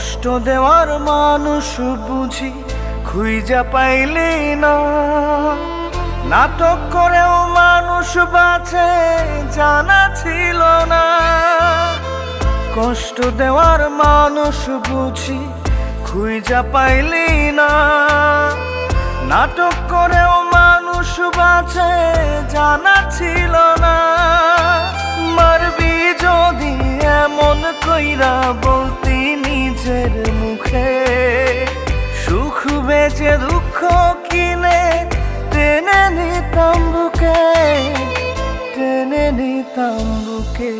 কষ্ট দেওয়ার মানুষ বুঝি খুঁজা পাইলি না, নাটক করেও মানুষ বাঁচে জানা ছিল না। কষ্ট দেওয়ার মানুষ বুঝি খুঁজা পাইলি না, নাটক করেও মানুষ বাঁচে জানা ছিল না। মারবি যদি এমন কইরা বলতি নিজের মুখে, সুখ বেচে দুঃখ কিনে টেনে নিতাম বুকে, টেনে নিতাম বুকে।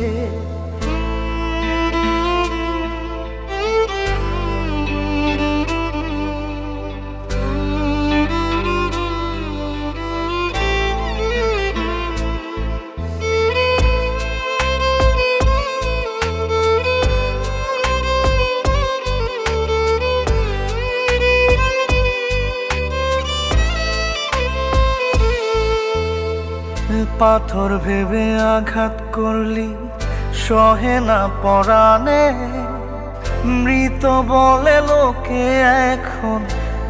পাথর ভেবে আঘাত করলি সহে না পরাণে, মৃত বলে লোকে এখন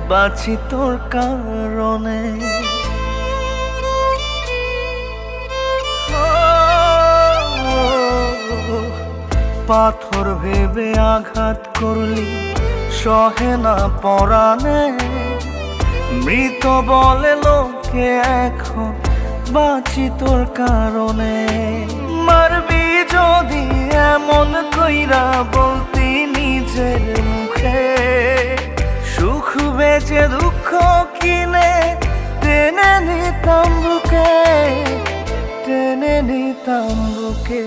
বাঁচি তোর কারণে। পাথর ভেবে আঘাত করলি সহে না পরাণে, মৃত বলে লোকে এখন বাঁচি তোর কারণে। মারবি যদি এমন কইরা বলতি নিজের মুখে, সুখ বেচে দুঃখ কিনে টেনে নিতাম বুকে, টেনে নিতাম বুকে।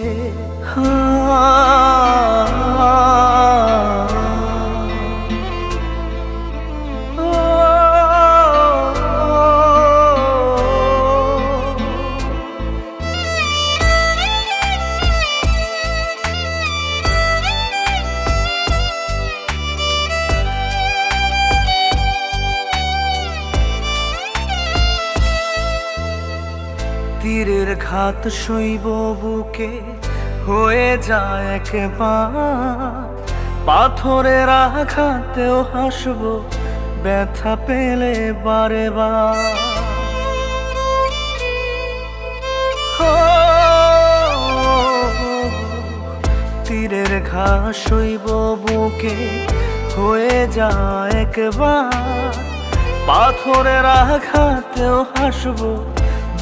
তীরের ঘাত সইব বুকে হয়ে যায় একবার, পাথরের আঘাতেও হাসব ব্যথা পেলে বারে বার। তীরের ঘাত সইব বুকে হয়ে যায় একবার, পাথরের আঘাতেও হাসব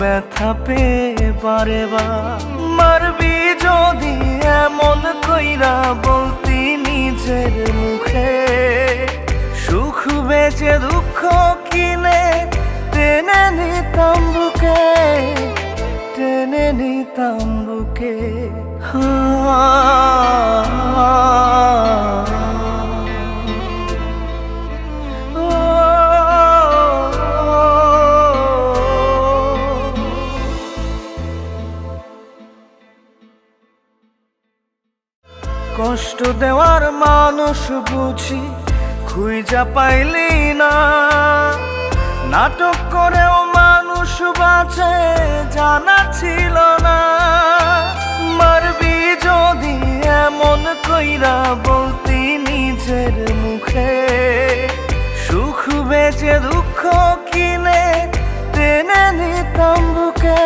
ব্যথা পেয়ে বারে বার। মারবি যদি এমন কইরা বলতি নিজের মুখে, সুখ বেচে দুঃখ কিনে টেনে নিতাম বুকে, টেনে নিতাম বুকে। কষ্ট দেওয়ার মানুষ বুঝি খুঁজা পাইলি না, নাটক করেও মানুষ বাঁচে জানা ছিল না। মারবি যদি এমন কইরা বলতি নিজের মুখে, সুখ বেচে দুঃখ কিনে টেনে নিতাম বুকে,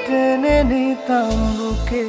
টেনে নিতাম বুকে।